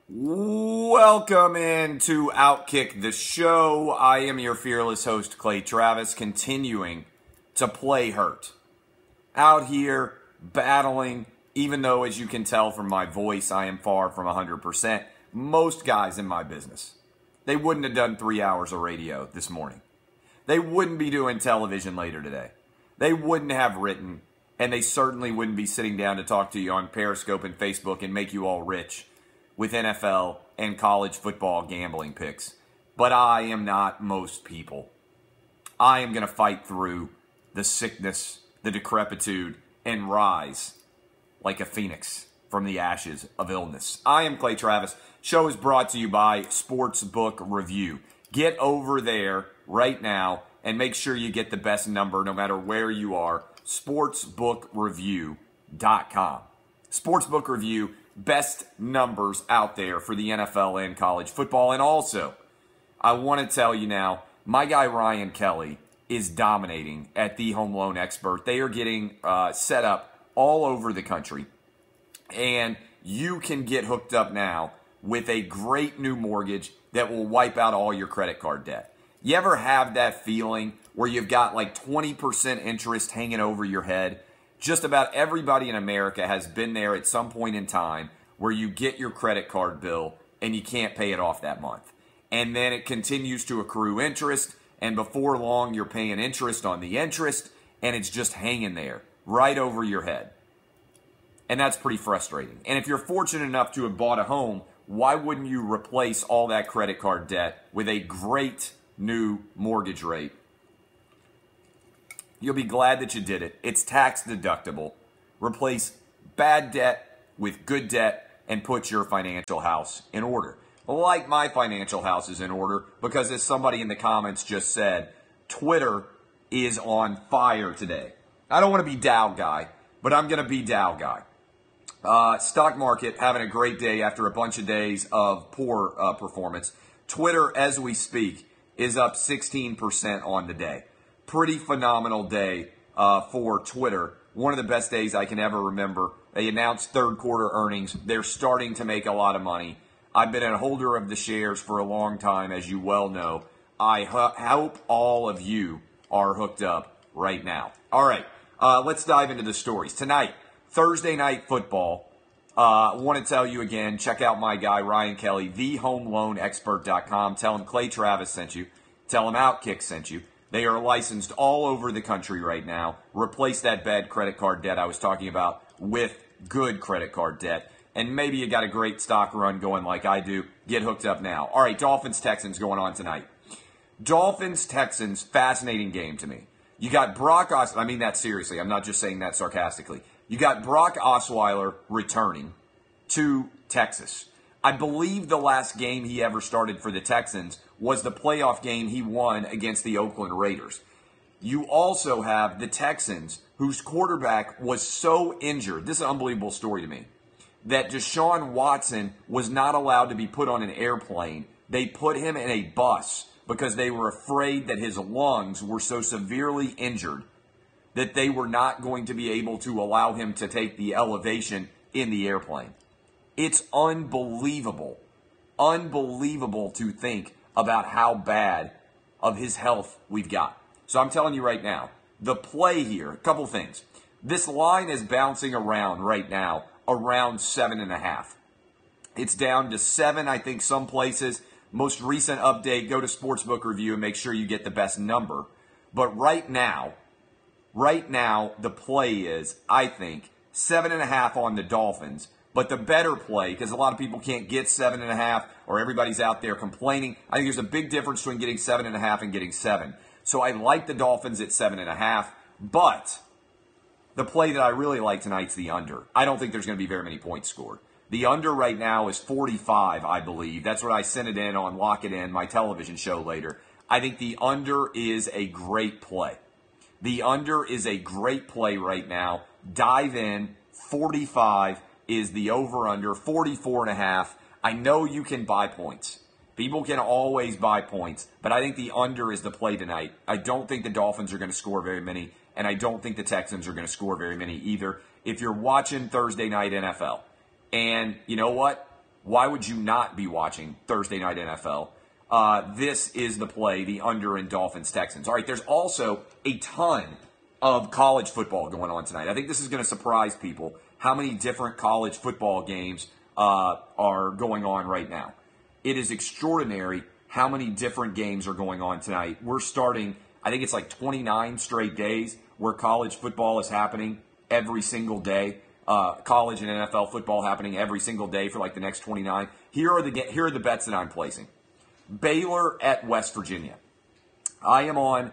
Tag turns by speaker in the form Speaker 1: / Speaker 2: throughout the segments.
Speaker 1: Welcome into Outkick the Show. I am your fearless host, Clay Travis, continuing to play hurt. Out here, battling, even though, as you can tell from my voice, I am far from 100%. Most guys in my business, they wouldn't have done 3 hours of radio this morning. They wouldn't be doing television later today. They wouldn't have written, and they certainly wouldn't be sitting down to talk to you on Periscope and Facebook and make you all rich with NFL and college football gambling picks. But I am not most people. I am going to fight through the sickness, the decrepitude, and rise like a phoenix from the ashes of illness. I am Clay Travis. Show is brought to you by Sportsbook Review. Get over there right now and make sure you get the best number no matter where you are. Sportsbookreview.com. Sportsbook Review, best numbers out there for the NFL and college football. And also, I want to tell you now, my guy Megyn Kelly is dominating at the Home Loan Expert. They are getting set up all over the country. And you can get hooked up now with a great new mortgage that will wipe out all your credit card debt. You ever have that feeling where you've got like 20% interest hanging over your head? Just about everybody in America has been there at some point in time where you get your credit card bill and you can't pay it off that month. And then it continues to accrue interest, and before long you're paying interest on the interest, and it's just hanging there right over your head. And that's pretty frustrating. And if you're fortunate enough to have bought a home, why wouldn't you replace all that credit card debt with a great new mortgage rate? You'll be glad that you did it. It's tax deductible. Replace bad debt with good debt and put your financial house in order. Like my financial house is in order because, as somebody in the comments just said, Twitter is on fire today. I don't want to be Dow guy, but I'm going to be Dow guy. Stock market having a great day after a bunch of days of poor performance. Twitter, as we speak, is up 16% on the day. Pretty phenomenal day for Twitter. One of the best days I can ever remember. They announced third quarter earnings. They're starting to make a lot of money. I've been a holder of the shares for a long time, as you well know. I hope all of you are hooked up right now. All right, let's dive into the stories. Tonight, Thursday night football. I want to tell you again, check out my guy, Megyn Kelly, thehomeloanexpert.com. Tell him Clay Travis sent you. Tell him Outkick sent you. They are licensed all over the country right now. Replace that bad credit card debt I was talking about with good credit card debt. And maybe you got a great stock run going like I do. Get hooked up now. All right, Dolphins Texans going on tonight. Dolphins Texans, fascinating game to me. You got Brock Osweiler. I mean that seriously. I'm not just saying that sarcastically. You got Brock Osweiler returning to Texas. I believe the last game he ever started for the Texans was the playoff game he won against the Oakland Raiders. You also have the Texans, whose quarterback was so injured. This is an unbelievable story to me. That Deshaun Watson was not allowed to be put on an airplane. They put him in a bus because they were afraid that his lungs were so severely injured that they were not going to be able to allow him to take the elevation in the airplane. It's unbelievable to think about how bad of his health we've got. So I'm telling you right now, the play here, a couple things. This line is bouncing around right now around 7.5. It's down to 7, I think, some places. Most recent update, go to Sportsbook Review and make sure you get the best number. But right now, the play is, I think, 7.5 on the Dolphins. But the better play, because a lot of people can't get 7.5, or everybody's out there complaining, I think there's a big difference between getting 7.5 and getting 7. So I like the Dolphins at 7.5, but the play that I really like tonight's the under. I don't think there's going to be very many points scored. The under right now is 45, I believe. That's what I sent it in on Lock It In, my television show later. I think the under is a great play. The under is a great play right now. Dive in. 45 is the over-under. 44.5. I know you can buy points. People can always buy points, but I think the under is the play tonight. I don't think the Dolphins are going to score very many, and I don't think the Texans are going to score very many either. If you're watching Thursday night NFL, and you know what? Why would you not be watching Thursday Night NFL? This is the play, the under in Dolphins Texans. All right, there's also a ton of college football going on tonight. I think this is going to surprise people how many different college football games are going on right now. It is extraordinary how many different games are going on tonight. We're starting, I think it's like 29 straight days where college football is happening every single day. College and NFL football happening every single day for like the next 29. Here are the bets that I'm placing. Baylor at West Virginia. I am on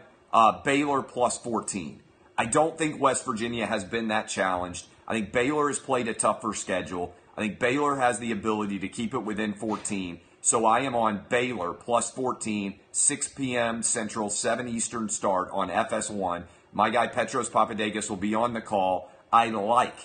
Speaker 1: Baylor plus 14. I don't think West Virginia has been that challenged. I think Baylor has played a tougher schedule. I think Baylor has the ability to keep it within 14. So I am on Baylor plus 14, 6 p.m. Central, 7 Eastern start on FS1. My guy Petros Papadakis will be on the call. I like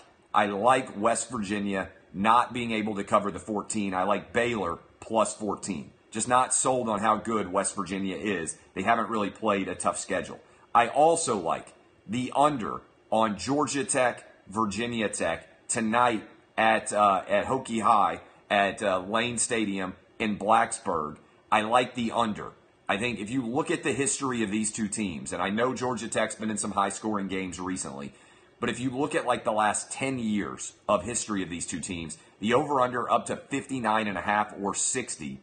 Speaker 1: West Virginia not being able to cover the 14. I like Baylor plus 14. Just not sold on how good West Virginia is. They haven't really played a tough schedule. I also like the under on Georgia Tech, Virginia Tech tonight at Hokie High at Lane Stadium in Blacksburg. I like the under. I think if you look at the history of these two teams, and I know Georgia Tech's been in some high-scoring games recently, but if you look at like the last 10 years of history of these two teams, the over-under up to 59.5 or 60,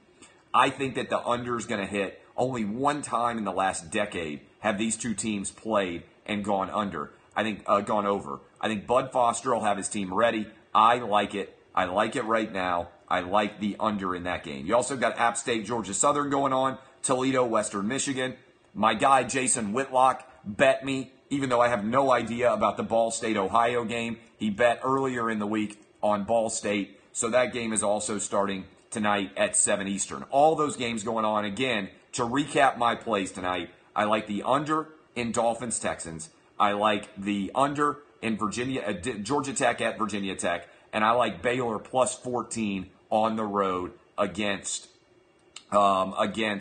Speaker 1: I think that the under is going to hit. Only one time in the last decade have these two teams played and gone under. Gone over. I think Bud Foster will have his team ready. I like it. I like it right now. I like the under in that game. You also got App State, Georgia Southern going on. Toledo, Western Michigan. My guy Jason Whitlock bet me, even though I have no idea about the Ball State, Ohio game. He bet earlier in the week on Ball State. So that game is also starting tonight at 7 Eastern. All those games going on. Again, to recap my plays tonight, I like the under in Dolphins Texans. I like the under in Georgia Tech at Virginia Tech. And I like Baylor plus 14 on the road against West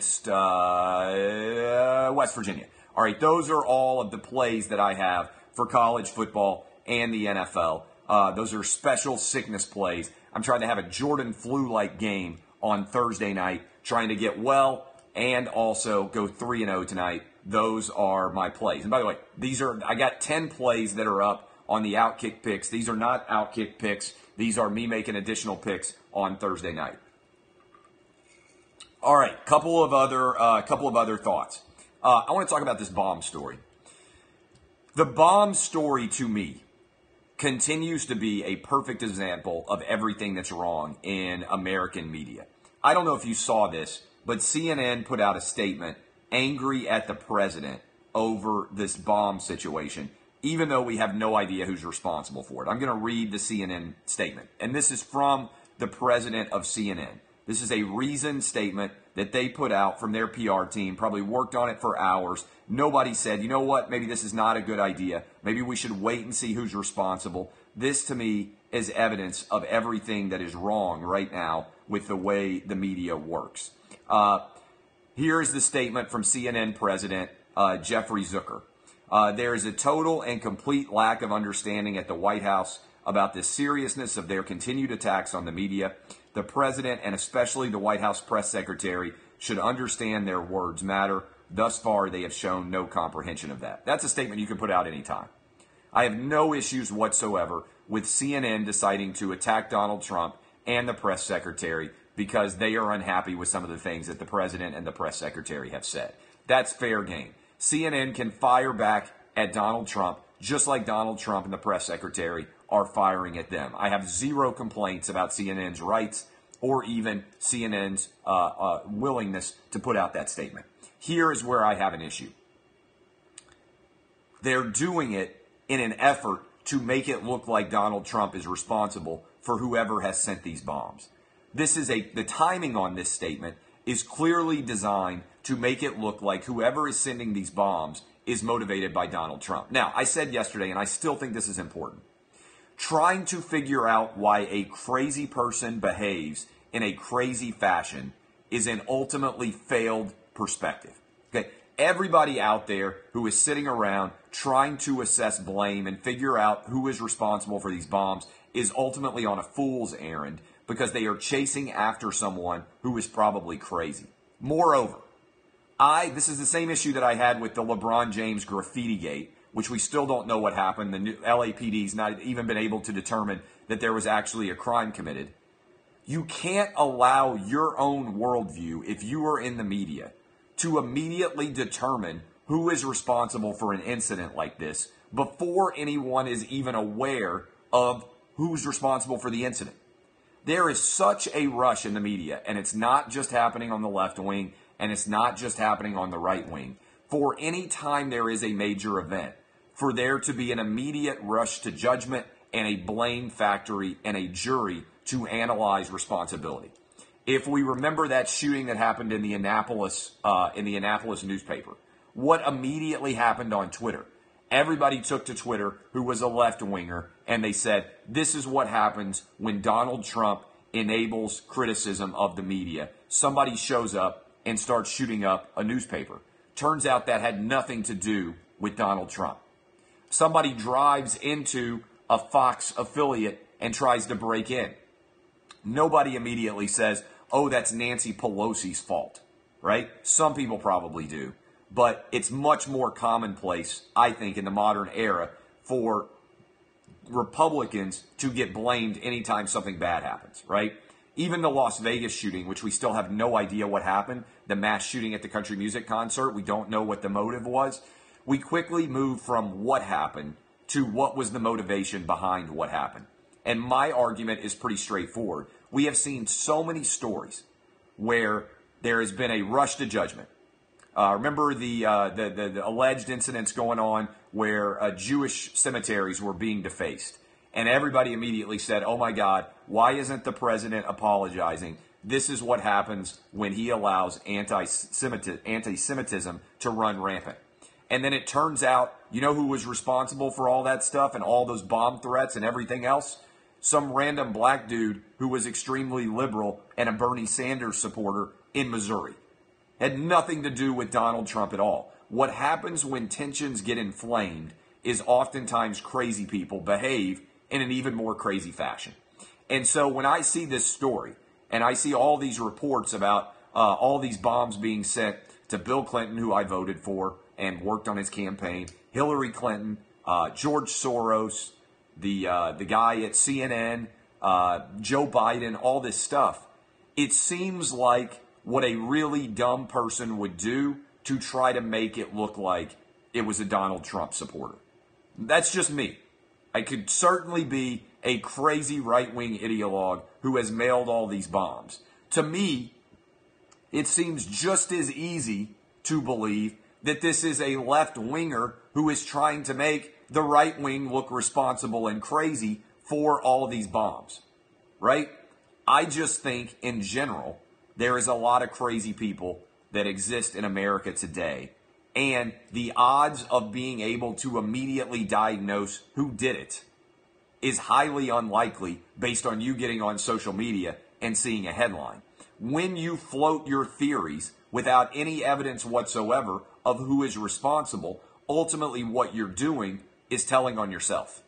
Speaker 1: Virginia. All right, those are all of the plays that I have for college football and the NFL. Those are special sickness plays. I'm trying to have a Jordan flu-like game on Thursday night, trying to get well and also go 3-0 tonight. Those are my plays. And by the way, I got 10 plays that are up on the Outkick picks. These are not Outkick picks. These are me making additional picks on Thursday night. All right, couple of other thoughts. I want to talk about this bomb story. The bomb story to me continues to be a perfect example of everything that's wrong in American media. I don't know if you saw this, but CNN put out a statement angry at the president over this bomb situation, even though we have no idea who's responsible for it. I'm going to read the CNN statement, and this is from the president of CNN. This is a reasoned statement that they put out from their PR team, probably worked on it for hours. Nobody said, you know what, maybe this is not a good idea. Maybe we should wait and see who's responsible. This, to me, is evidence of everything that is wrong right now with the way the media works. Here's the statement from CNN President Jeffrey Zucker. There is a total and complete lack of understanding at the White House about the seriousness of their continued attacks on the media. The president, and especially the White House press secretary, should understand their words matter. Thus far, they have shown no comprehension of that. That's a statement you can put out anytime. I have no issues whatsoever with CNN deciding to attack Donald Trump and the press secretary because they are unhappy with some of the things that the president and the press secretary have said. That's fair game. CNN can fire back at Donald Trump just like Donald Trump and the press secretary are firing at them. I have zero complaints about CNN's rights or even CNN's willingness to put out that statement. Here is where I have an issue. They're doing it in an effort to make it look like Donald Trump is responsible for whoever has sent these bombs. The timing on this statement is clearly designed to make it look like whoever is sending these bombs is motivated by Donald Trump. Now, I said yesterday, and I still think this is important, trying to figure out why a crazy person behaves in a crazy fashion is an ultimately failed perspective. Okay? Everybody out there who is sitting around trying to assess blame and figure out who is responsible for these bombs is ultimately on a fool's errand because they are chasing after someone who is probably crazy. Moreover, this is the same issue that I had with the LeBron James graffiti gate, which we still don't know what happened. The new LAPD's not even been able to determine that there was actually a crime committed. You can't allow your own worldview, if you are in the media, to immediately determine who is responsible for an incident like this before anyone is even aware of who's responsible for the incident. There is such a rush in the media, and it's not just happening on the left wing, and it's not just happening on the right wing. For any time there is a major event, for there to be an immediate rush to judgment and a blame factory and a jury to analyze responsibility. If we remember that shooting that happened in the Annapolis newspaper, what immediately happened on Twitter? Everybody took to Twitter who was a left-winger, and they said, this is what happens when Donald Trump enables criticism of the media. Somebody shows up and starts shooting up a newspaper. Turns out that had nothing to do with Donald Trump. Somebody drives into a Fox affiliate and tries to break in. Nobody immediately says, oh, that's Nancy Pelosi's fault, right? Some people probably do. But it's much more commonplace, I think, in the modern era for Republicans to get blamed anytime something bad happens, right? Even the Las Vegas shooting, which we still have no idea what happened, the mass shooting at the country music concert, we don't know what the motive was. We quickly moved from what happened to what was the motivation behind what happened. And my argument is pretty straightforward. We have seen so many stories where there has been a rush to judgment. Remember the alleged incidents going on where Jewish cemeteries were being defaced. And everybody immediately said, oh my God, why isn't the president apologizing? This is what happens when he allows anti-Semitism to run rampant. And then it turns out, you know who was responsible for all that stuff and all those bomb threats and everything else? Some random black dude who was extremely liberal and a Bernie Sanders supporter in Missouri. Had nothing to do with Donald Trump at all. What happens when tensions get inflamed is oftentimes crazy people behave in an even more crazy fashion. And so when I see this story and I see all these reports about all these bombs being sent to Bill Clinton, who I voted for and worked on his campaign, Hillary Clinton, George Soros, the guy at CNN, Joe Biden, all this stuff, it seems like what a really dumb person would do to try to make it look like it was a Donald Trump supporter. That's just me. I could certainly be a crazy right-wing ideologue who has mailed all these bombs. To me, it seems just as easy to believe that this is a left-winger who is trying to make the right wing look responsible and crazy for all these bombs, right? I just think, in general, there is a lot of crazy people that exist in America today, and the odds of being able to immediately diagnose who did it is highly unlikely based on you getting on social media and seeing a headline. When you float your theories without any evidence whatsoever of who is responsible, ultimately what you're doing is telling on yourself.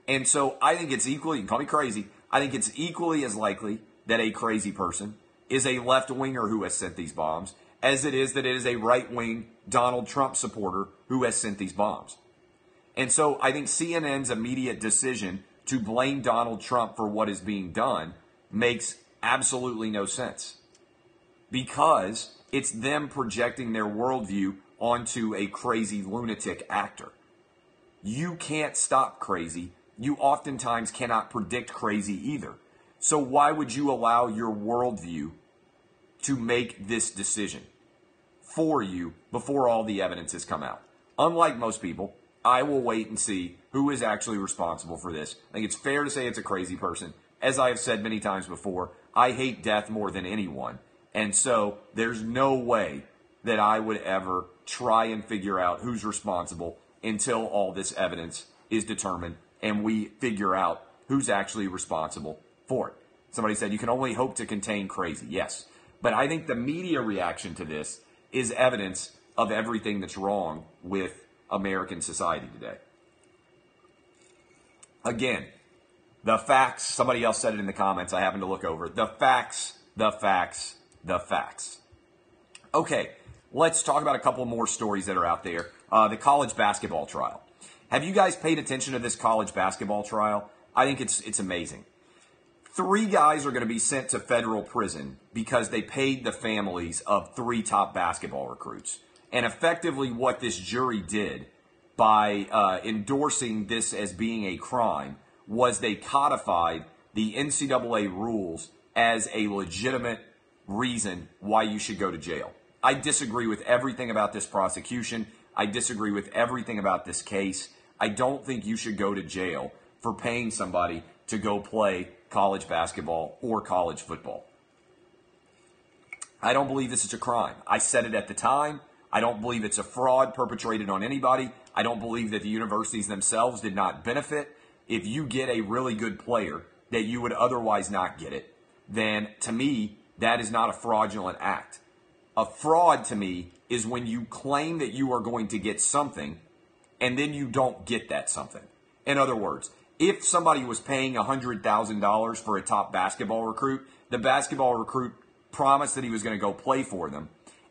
Speaker 1: And so I think it's equally, you can call me crazy, I think it's equally as likely that a crazy person is a left-winger who has sent these bombs as it is that it is a right-wing Donald Trump supporter who has sent these bombs. And so I think CNN's immediate decision to blame Donald Trump for what is being done makes absolutely no sense, because it's them projecting their worldview onto a crazy lunatic actor. You can't stop crazy. You oftentimes cannot predict crazy either. So why would you allow your worldview to make this decision for you before all the evidence has come out? Unlike most people, I will wait and see who is actually responsible for this. I think it's fair to say it's a crazy person. As I have said many times before, I hate death more than anyone. And so there's no way that I would ever try and figure out who's responsible until all this evidence is determined and we figure out who's actually responsible for it. Somebody said you can only hope to contain crazy. Yes. But I think the media reaction to this is evidence of everything that's wrong with American society today. Again, The facts. Somebody else said it in the comments. I happened to look over. The facts, the facts, the facts. Okay, let's talk about a couple more stories that are out there. The college basketball trial. Have you guys paid attention to this college basketball trial? I think it's amazing. 3 guys are going to be sent to federal prison because they paid the families of 3 top basketball recruits. And effectively what this jury did by endorsing this as being a crime was they codified the NCAA rules as a legitimate reason why you should go to jail. I disagree with everything about this prosecution. I disagree with everything about this case. I don't think you should go to jail for paying somebody to go play college basketball or college football. I don't believe this is a crime. I said it at the time. I don't believe it's a fraud perpetrated on anybody. I don't believe that the universities themselves did not benefit. If you get a really good player that you would otherwise not get it, then to me, that is not a fraudulent act. A fraud to me is when you claim that you are going to get something and then you don't get that something. In other words, if somebody was paying $100,000 for a top basketball recruit, the basketball recruit promised that he was going to go play for them,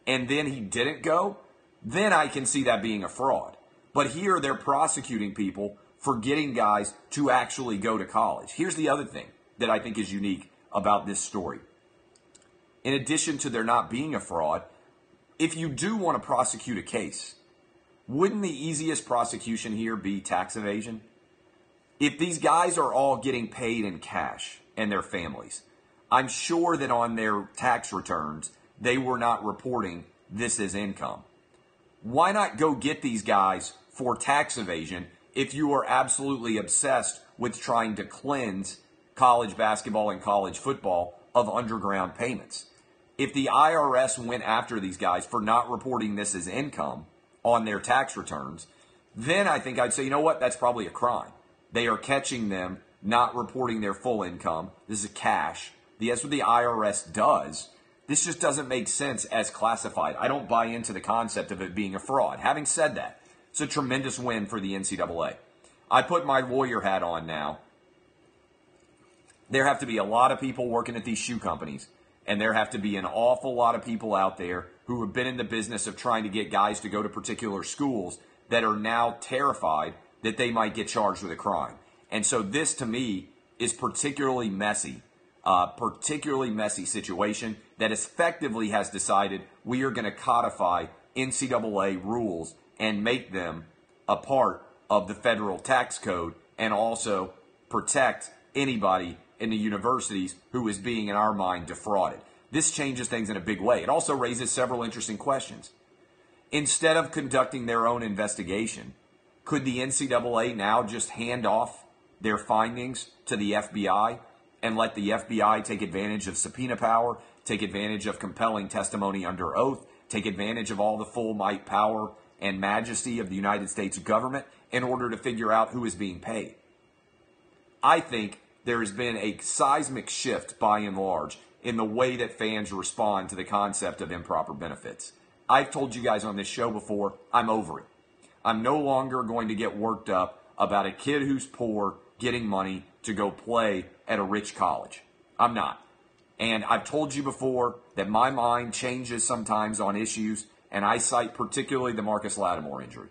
Speaker 1: and then he didn't go, then I can see that being a fraud. But here they're prosecuting people for getting guys to actually go to college. Here's the other thing that I think is unique about this story. In addition to there not being a fraud, if you do want to prosecute a case, wouldn't the easiest prosecution here be tax evasion? If these guys are all getting paid in cash and their families, I'm sure that on their tax returns, they were not reporting this as income. Why not go get these guys for tax evasion if you are absolutely obsessed with trying to cleanse college basketball and college football of underground payments? If the IRS went after these guys for not reporting this as income on their tax returns, then I think I'd say, you know what, that's probably a crime. They are catching them not reporting their full income. This is cash. That's what the IRS does. This just doesn't make sense as classified. I don't buy into the concept of it being a fraud. Having said that, it's a tremendous win for the NCAA. I put my lawyer hat on now. There have to be a lot of people working at these shoe companies, and there have to be an awful lot of people out there who have been in the business of trying to get guys to go to particular schools that are now terrified that they might get charged with a crime. And so this, to me, is particularly messy situation that effectively has decided we are going to codify NCAA rules and make them a part of the federal tax code and also protect anybody in the universities who is being, in our mind, defrauded. This changes things in a big way. It also raises several interesting questions. Instead of conducting their own investigation, could the NCAA now just hand off their findings to the FBI and let the FBI take advantage of subpoena power, take advantage of compelling testimony under oath, take advantage of all the full might, power, and majesty of the United States government in order to figure out who is being paid? I think there has been a seismic shift, by and large, in the way that fans respond to the concept of improper benefits. I've told you guys on this show before, I'm over it. I'm no longer going to get worked up about a kid who's poor getting money to go play at a rich college. I'm not. And I've told you before that my mind changes sometimes on issues, and I cite particularly the Marcus Lattimore injury.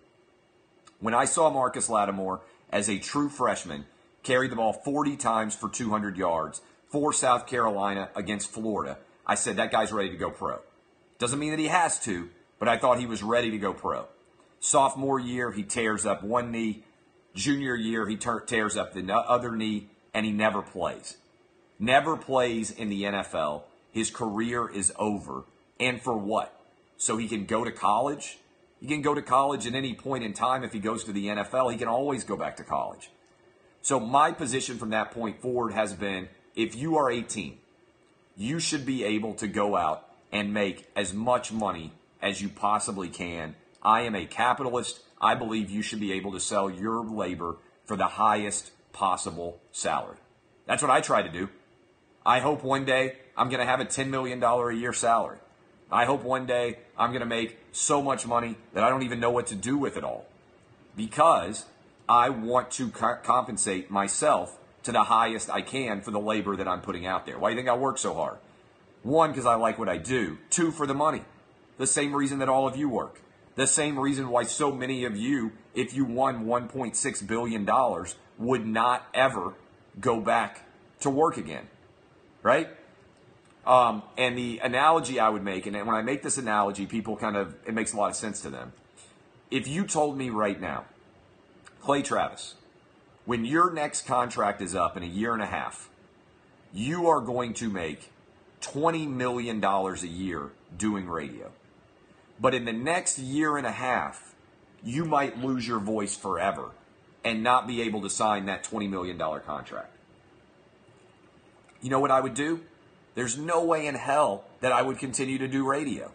Speaker 1: When I saw Marcus Lattimore as a true freshman carry the ball 40 times for 200 yards for South Carolina against Florida, I said that guy's ready to go pro. Doesn't mean that he has to, but I thought he was ready to go pro. Sophomore year, he tears up one knee. Junior year, he tears up the other knee, and he never plays. Never plays in the NFL. His career is over. And for what? So he can go to college? He can go to college at any point in time. If he goes to the NFL, he can always go back to college. So my position from that point forward has been, if you are 18, you should be able to go out and make as much money as you possibly can. I am a capitalist. I believe you should be able to sell your labor for the highest possible salary. That's what I try to do. I hope one day I'm going to have a $10 million a year salary. I hope one day I'm going to make so much money that I don't even know what to do with it all, because I want to compensate myself to the highest I can for the labor that I'm putting out there. Why do you think I work so hard? One, because I like what I do. Two, for the money. The same reason that all of you work. The same reason why so many of you, if you won $1.6 billion, would not ever go back to work again, right? And the analogy I would make, and when I make this analogy, people it makes a lot of sense to them. If you told me right now, Clay Travis, when your next contract is up in a year and a half, you are going to make $20 million a year doing radio. But in the next year and a half, you might lose your voice forever and not be able to sign that $20 million contract. You know what I would do? There's no way in hell that I would continue to do radio.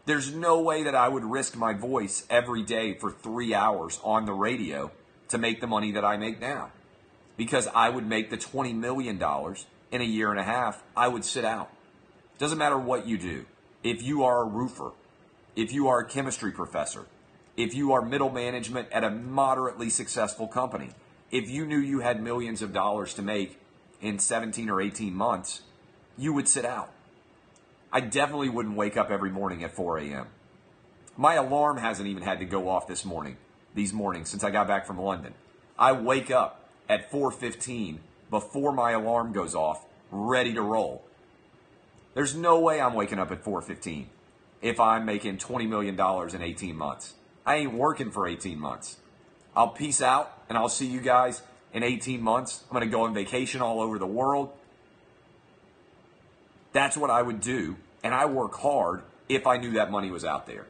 Speaker 1: There's no way that I would risk my voice every day for 3 hours on the radio to make the money that I make now. Because I would make the $20 million in a year and a half, I would sit out. Doesn't matter what you do. If you are a roofer, if you are a chemistry professor, if you are middle management at a moderately successful company, if you knew you had millions of dollars to make in 17 or 18 months, you would sit out. I definitely wouldn't wake up every morning at 4 a.m. My alarm hasn't even had to go off these mornings since I got back from London. I wake up at 4:15 before my alarm goes off, ready to roll. There's no way I'm waking up at 4:15 if I'm making $20 million in 18 months. I ain't working for 18 months. I'll peace out, and I'll see you guys in 18 months. I'm going to go on vacation all over the world. That's what I would do, and I work hard if I knew that money was out there.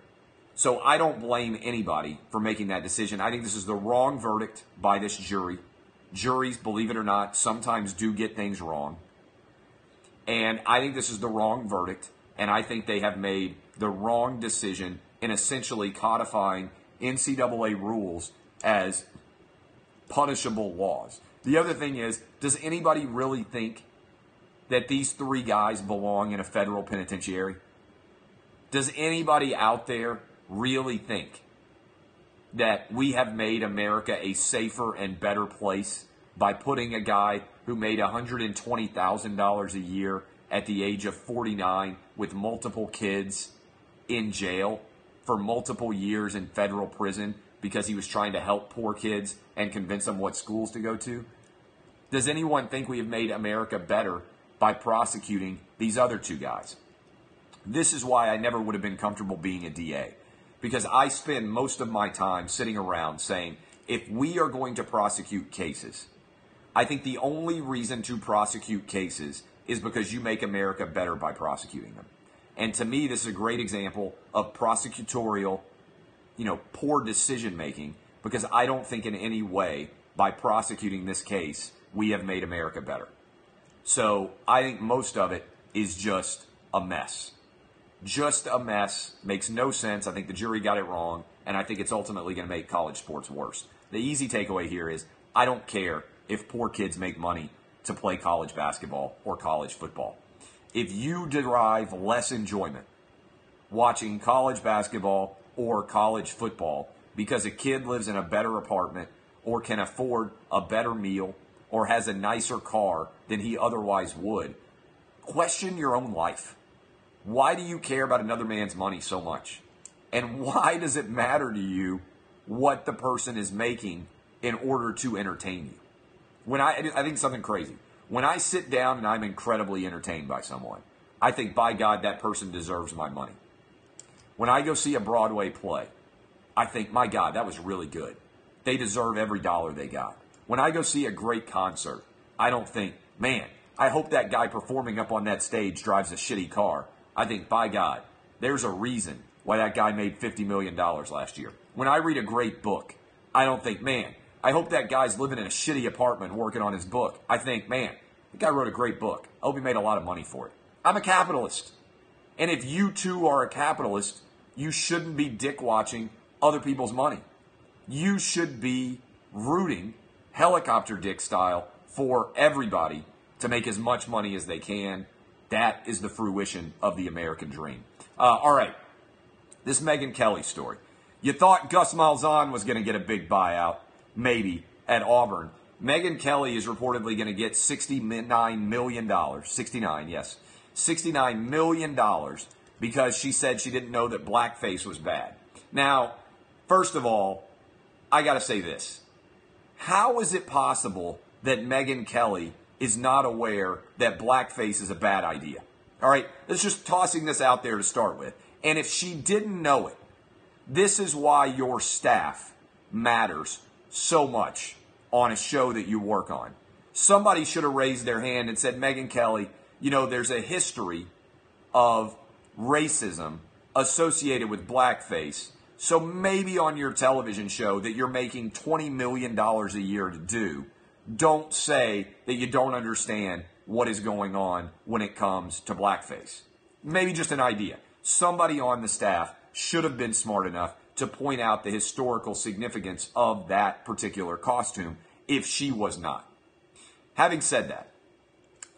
Speaker 1: So I don't blame anybody for making that decision. I think this is the wrong verdict by this jury. Juries, believe it or not, sometimes do get things wrong. And I think this is the wrong verdict, and I think they have made the wrong decision in essentially codifying NCAA rules as punishable laws. The other thing is, does anybody really think that these three guys belong in a federal penitentiary? Does anybody out there really think that we have made America a safer and better place by putting a guy who made $120,000 a year at the age of 49 with multiple kids in jail for multiple years in federal prison because he was trying to help poor kids and convince them what schools to go to? Does anyone think we have made America better by prosecuting these other two guys? This is why I never would have been comfortable being a DA, because I spend most of my time sitting around saying, if we are going to prosecute cases, I think the only reason to prosecute cases is because you make America better by prosecuting them. And to me, this is a great example of prosecutorial, poor decision making, because I don't think in any way by prosecuting this case, we have made America better. So I think most of it is just a mess. Just a mess. Makes no sense. I think the jury got it wrong, and I think it's ultimately going to make college sports worse. The easy takeaway here is I don't care if poor kids make money to play college basketball or college football. If you derive less enjoyment watching college basketball or college football because a kid lives in a better apartment or can afford a better meal or has a nicer car than he otherwise would, question your own life. Why do you care about another man's money so much? And why does it matter to you what the person is making in order to entertain you? I think something crazy. When I sit down and I'm incredibly entertained by someone, I think, by God, that person deserves my money. When I go see a Broadway play, I think, my God, that was really good. They deserve every dollar they got. When I go see a great concert, I don't think, man, I hope that guy performing up on that stage drives a shitty car. I think, by God, there's a reason why that guy made $50 million last year. When I read a great book, I don't think, man, I hope that guy's living in a shitty apartment working on his book. I think, man, the guy wrote a great book. I hope he made a lot of money for it. I'm a capitalist. And if you too are a capitalist, you shouldn't be dick watching other people's money. You should be rooting, helicopter dick style, for everybody to make as much money as they can. That is the fruition of the American dream. All right, this Megyn Kelly story. You thought Gus Malzahn was going to get a big buyout, maybe, at Auburn. Megyn Kelly is reportedly going to get $69 million. 69, yes. $69 million because she said she didn't know that blackface was bad. Now, first of all, I got to say this. How is it possible that Megyn Kelly is not aware that blackface is a bad idea? All right, let's just tossing this out there to start with. And if she didn't know it, this is why your staff matters so much on a show that you work on. Somebody should have raised their hand and said, Megyn Kelly, you know, there's a history of racism associated with blackface. So maybe on your television show that you're making $20 million a year to do, don't say that you don't understand what is going on when it comes to blackface. Maybe just an idea. Somebody on the staff should have been smart enough to point out the historical significance of that particular costume if she was not. Having said that,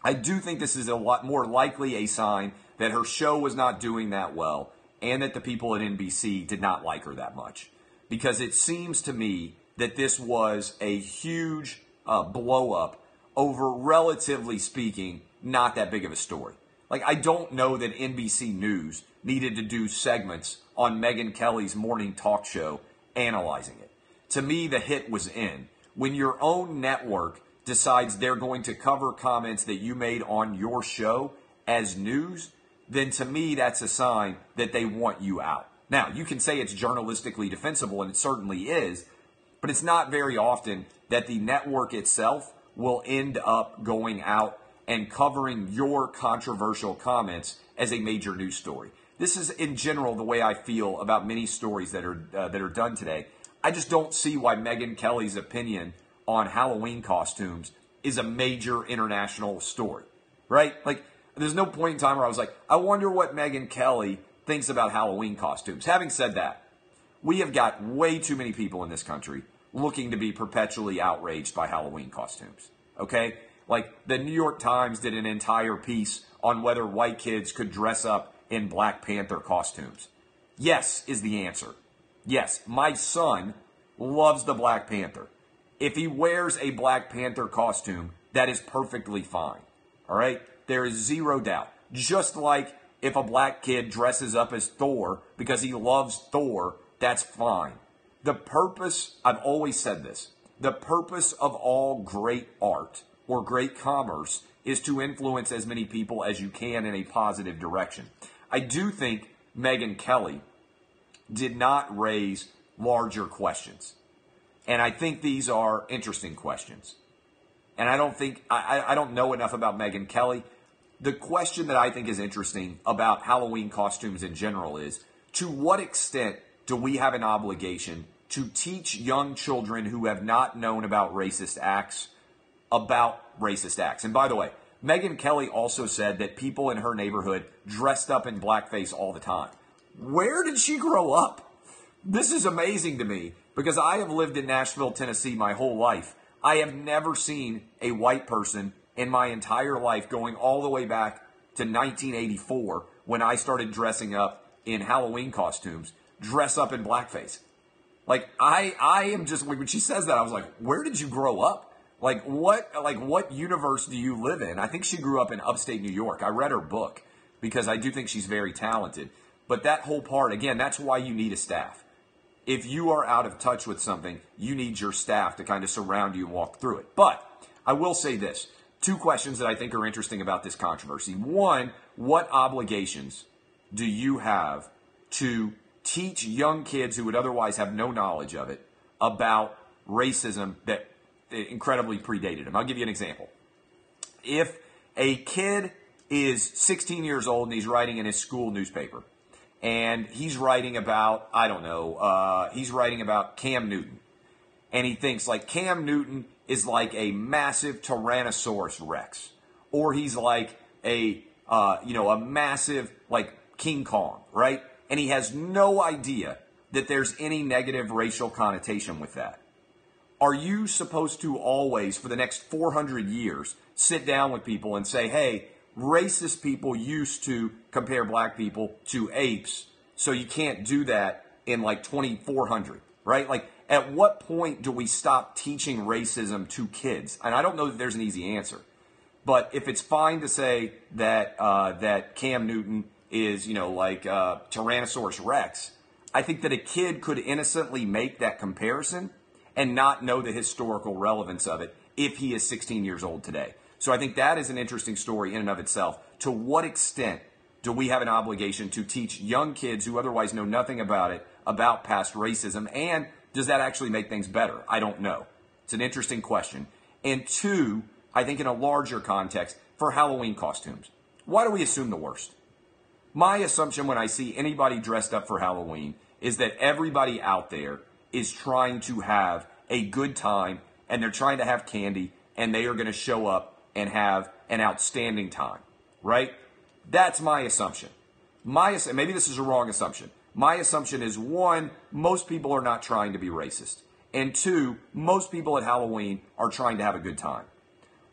Speaker 1: I do think this is a lot more likely a sign that her show was not doing that well and that the people at NBC did not like her that much. Because it seems to me that this was a huge blow up over, relatively speaking, not that big of a story. Like, I don't know that NBC News needed to do segments on Megyn Kelly's morning talk show analyzing it. To me, the hit was in. When your own network decides they're going to cover comments that you made on your show as news, then to me, that's a sign that they want you out. Now, you can say it's journalistically defensible, and it certainly is, but it's not very often that the network itself will end up going out and covering your controversial comments as a major news story. This is, in general, the way I feel about many stories that are done today. I just don't see why Megyn Kelly's opinion on Halloween costumes is a major international story, right? Like, there's no point in time where I was like, I wonder what Megyn Kelly thinks about Halloween costumes. Having said that, we have got way too many people in this country looking to be perpetually outraged by Halloween costumes, okay? Like, the New York Times did an entire piece on whether white kids could dress up in Black Panther costumes. Yes is the answer. Yes, my son loves the Black Panther. If he wears a Black Panther costume, that is perfectly fine, all right? There is zero doubt. Just like if a black kid dresses up as Thor because he loves Thor, that's fine. The purpose, I've always said this, the purpose of all great art or great commerce is to influence as many people as you can in a positive direction. I do think Megyn Kelly did not raise larger questions. And I think these are interesting questions. And I don't know enough about Megyn Kelly. The question that I think is interesting about Halloween costumes in general is, to what extent do we have an obligation to teach young children who have not known about racist acts? And by the way, Megyn Kelly also said that people in her neighborhood dressed up in blackface all the time. Where did she grow up? This is amazing to me because I have lived in Nashville, Tennessee my whole life. I have never seen a white person in my entire life, going all the way back to 1984 when I started dressing up in Halloween costumes, dress up in blackface. Like, I am just, when she says that, I was like, where did you grow up? Like what universe do you live in? I think she grew up in upstate New York. I read her book because I do think she's very talented. But that whole part, again, that's why you need a staff. If you are out of touch with something, you need your staff to kind of surround you and walk through it. But I will say this. Two questions that I think are interesting about this controversy. One, what obligations do you have to teach young kids who would otherwise have no knowledge of it about racism that incredibly predated them? I'll give you an example. If a kid is 16 years old and he's writing in his school newspaper, and he's writing about, he's writing about Cam Newton, and he thinks like Cam Newton is like a massive Tyrannosaurus Rex, or he's like a massive like King Kong, right? And he has no idea that there's any negative racial connotation with that. Are you supposed to always, for the next 400 years, sit down with people and say, hey, racist people used to compare black people to apes, so you can't do that in like 2400, right? Like, At what point do we stop teaching racism to kids? And I don't know that there's an easy answer. But if it's fine to say that that Cam Newton is, like Tyrannosaurus Rex, I think that a kid could innocently make that comparison and not know the historical relevance of it if he is 16 years old today. So I think that is an interesting story in and of itself. To what extent do we have an obligation to teach young kids who otherwise know nothing about it about past racism? And does that actually make things better? I don't know. It's an interesting question. And two, I think in a larger context, for Halloween costumes, why do we assume the worst? My assumption when I see anybody dressed up for Halloween is that everybody out there is trying to have a good time and they're trying to have candy and they are going to show up and have an outstanding time, right? That's my assumption. Maybe this is a wrong assumption. My assumption is, one, most people are not trying to be racist. And two, most people at Halloween are trying to have a good time.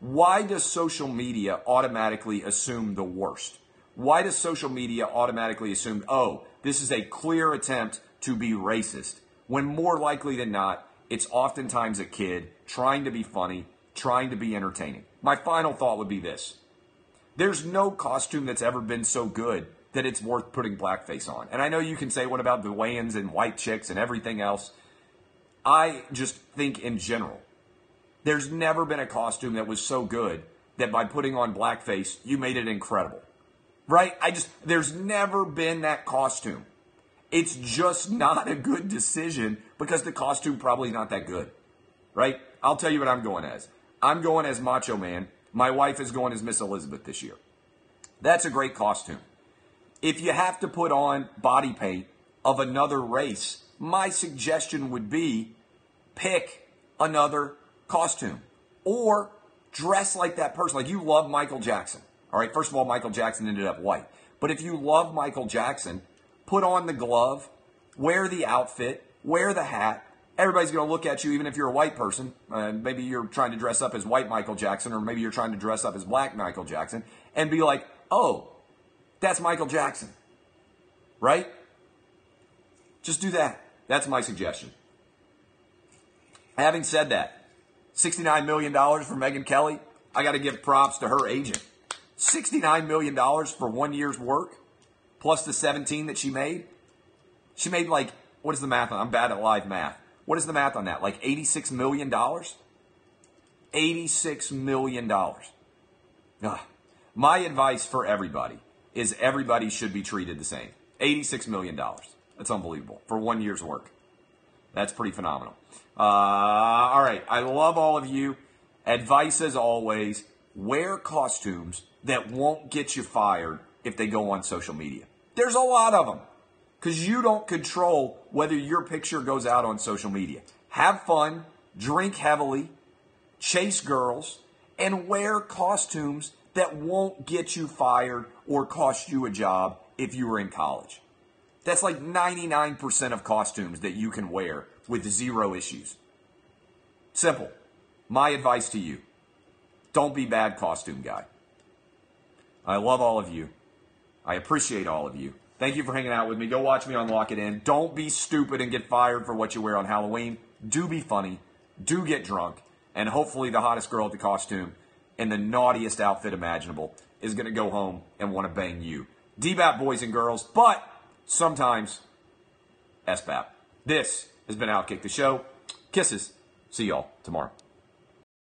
Speaker 1: Why does social media automatically assume the worst? Why does social media automatically assume, oh, this is a clear attempt to be racist, when more likely than not, it's oftentimes a kid trying to be funny, trying to be entertaining? My final thought would be this. There's no costume that's ever been so good that it's worth putting blackface on. And I know you can say, what about the Wayans and white chicks and everything else? I just think in general, there's never been a costume that was so good that by putting on blackface, you made it incredible. Right? There's never been that costume. It's just not a good decision because the costume probably not that good. Right? I'll tell you what I'm going as. I'm going as Macho Man. My wife is going as Miss Elizabeth this year. That's a great costume. If you have to put on body paint of another race, my suggestion would be pick another costume or dress like that person. Like you love Michael Jackson. All right, first of all, Michael Jackson ended up white. But if you love Michael Jackson, put on the glove, wear the outfit, wear the hat. Everybody's going to look at you, even if you're a white person. Maybe you're trying to dress up as white Michael Jackson, or maybe you're trying to dress up as black Michael Jackson, and be like, oh, that's Michael Jackson. Right? Just do that. That's my suggestion. Having said that, $69 million for Megyn Kelly, I got to give props to her agent. $69 million for 1 year's work, plus the 17 that she made. She made like, what is the math on? I'm bad at live math. What is the math on that? Like $86 million? $86 million. My advice for everybody is everybody should be treated the same. $86 million. That's unbelievable for 1 year's work. That's pretty phenomenal. All right. I love all of you. Advice as always, wear costumes that won't get you fired if they go on social media. There's a lot of them because you don't control whether your picture goes out on social media. Have fun, drink heavily, chase girls, and wear costumes that won't get you fired or cost you a job if you were in college. That's like 99% of costumes that you can wear with zero issues. Simple. My advice to you, don't be bad costume guy. I love all of you. I appreciate all of you. Thank you for hanging out with me. Go watch me on Lock It In. Don't be stupid and get fired for what you wear on Halloween. Do be funny. Do get drunk. And hopefully the hottest girl at the costume in the naughtiest outfit imaginable is going to go home and want to bang you. DBAP, boys and girls, but sometimes SBAP. This has been Outkick the Show. Kisses. See y'all tomorrow.